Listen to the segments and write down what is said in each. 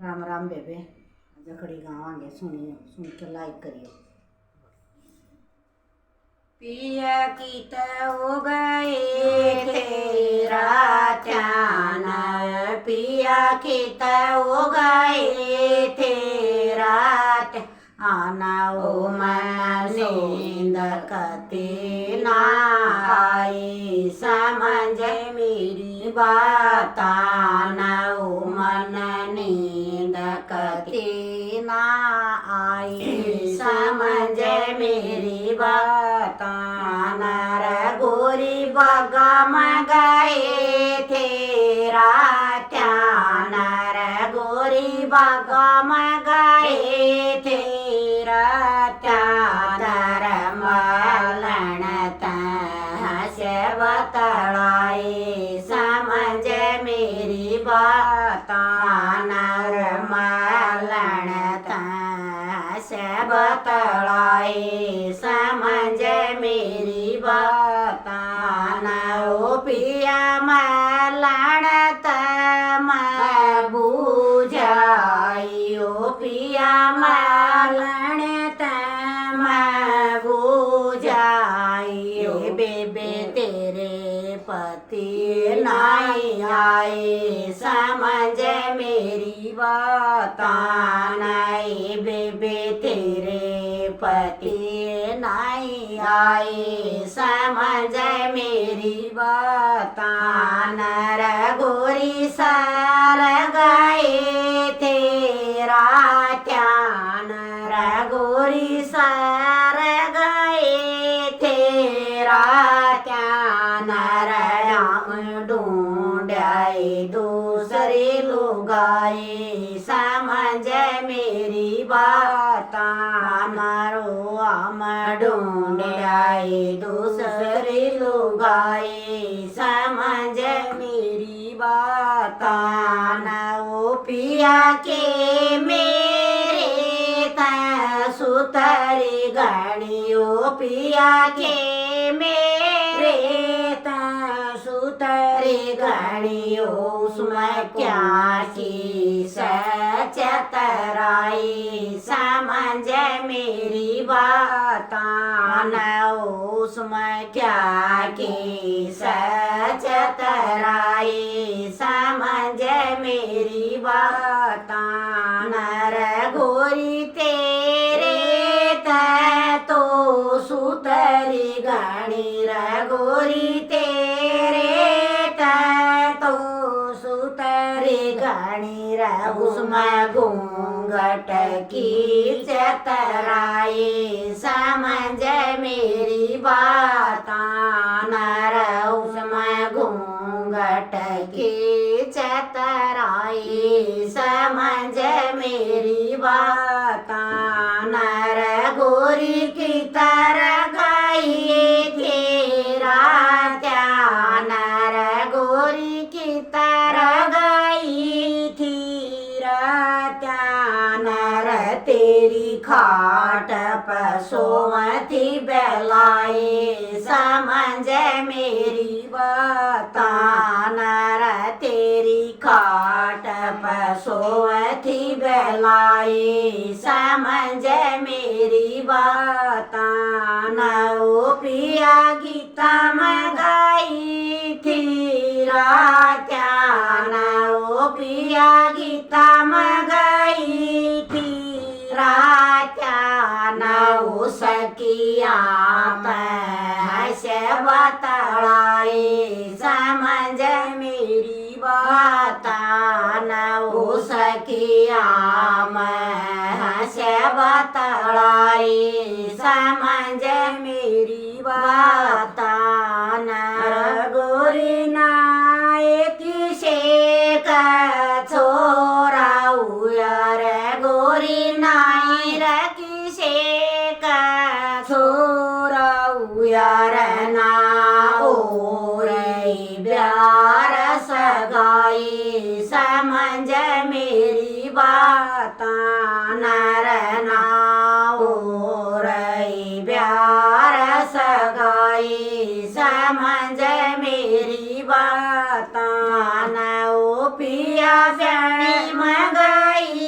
राम राम बेबे। जखड़ी गावांगे सुनियो, सुन के लाइक करियो। पिया की हो गए थे रात्यान, पिया की हो गए थे रात आना ओ मन नींद कते ना आई, समझ मेरी बात आना ओ मन नींद कते ना आई, समझ मेरी बात नर गोरी बगा मगाए थे रात्यान, गोरी बगा मगाए थे रात्यान, मलन हसे बतलाए, समझ मेरी बात नर मलन हसे बतलाए, समझ मेरी बात ओ पिया मलन मैं बुझाई, ओ पिया मलन मैं बुझाई, बेबे तेरे पति नहीं आए, समझ मेरी बात नहीं, बेबे तेरे पति नहीं आए, समझ मेरी बात नर गोरी सर गए थे रात्यान, गोरी सर गए थे रात्यान, राम ढूंढाए दूसरे लुगाए, समझ मेरी बात मारो आम ढूंढाए दूसरे लुगाए, समझ मेरी बात ओ पिया के मेरे सुतरी गणी, ओ पिया के मेरे सुतरी गणी, उसमें क्या की सचतराई, समझ मेरी बात उसमें क्या की सचतराई, समझ मेरी बात नर गोरी तेरे तो सुतरी गणी, गोरी तेरे तो सुतरी गणी, उसमें घूंघट की चतराई, समझ मेरी बात नर उसमें घूंघट की चतराई, समझ मेरी बात नर गोरी की तरह गई थी रात्यान, गोरी की तरह गई थी रात्यान, तेरी खाट पर सोवती बेलाई, समझ मेरी बात नर तेरी खाट पर सोवती बेलाई, समझ मेरी बात ओ पिया गीता मगाई थी रात्यान, ओ पिया गीता मगाई थी रात्यान, उसकी आँख हसे बतलाए, समझ मेरी बात उसकी आँख हसे बतलाए, समझ मेरी बात गोरी नाय किसे का छोरा उयर, गोरी नाय किसे का छोरा उयर ना ओ रे प्यार सगाई, समझ मेरी बात नर ना ओ रे प्यार सगाई, समझ मेरी बात ओ पिया फ्याणी मगाई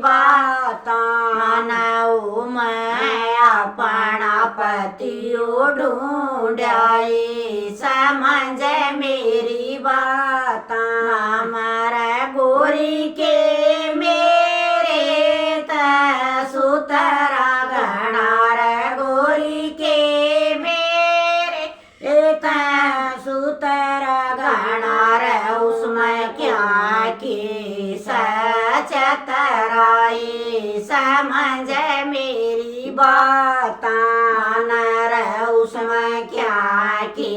बातां नाऊ मैं अपना पतियो ढूंढाए समझ मेरी बातां हमारा गोरी के मेरे सुतरा गणार गोरी के मेरे सुतरा गणार उसमें क्या की सच तराई समझ मेरी बातां नर उसमें क्या की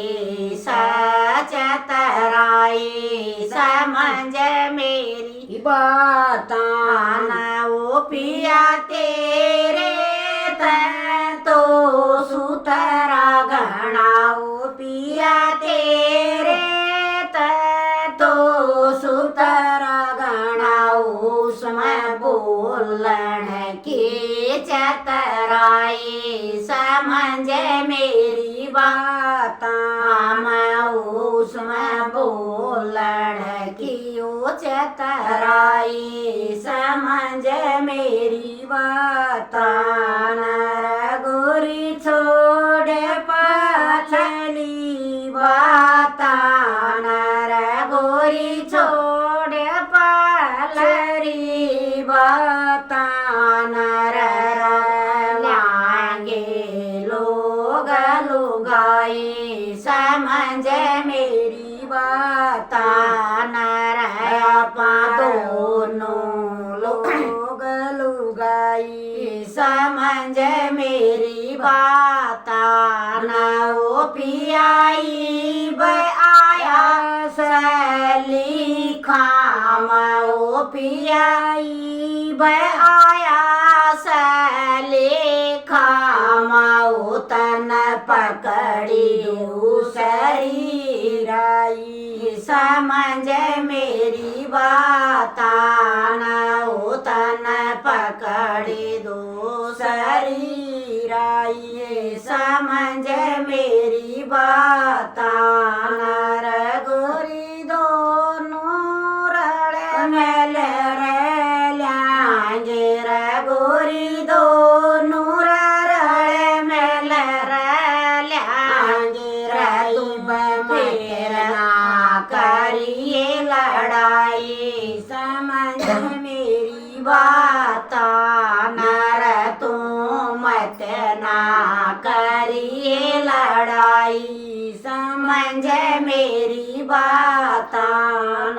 सच तराई समझ मेरी बातां न वो पिया तेरे तो सुतरा घना वो पिया तेरे तो सुतरा घना उसमें बोलन की चतराई समझ मेरी बातां मैं उसमें बोलन की चतराई समझ मेरी बातां नर गोरी छोड़ पाछली बातां नर गोरी छोड़ पालरी बातां नर लागे लोग लुगाई समझ मेरी बातां नर आपा दोनों लोग लुगाई समझ मेरी बातां न वो पियाई आया सली खाम वो पियाई आया सली खाम तन पकड़ी दूसरी राई समझ मेरी बातां न तन पकड़ी दूसरी राई समझ मेरी बातां नर गोरी दोनों रड़ मेल ल्यागे रे गोरी दोनों रड़ मेल ल्यागे रे तुम मेरा करिए लड़ाई समझ मेरी बातां नर तुम मत ना करिए लड़ाई समझ मेरी बातां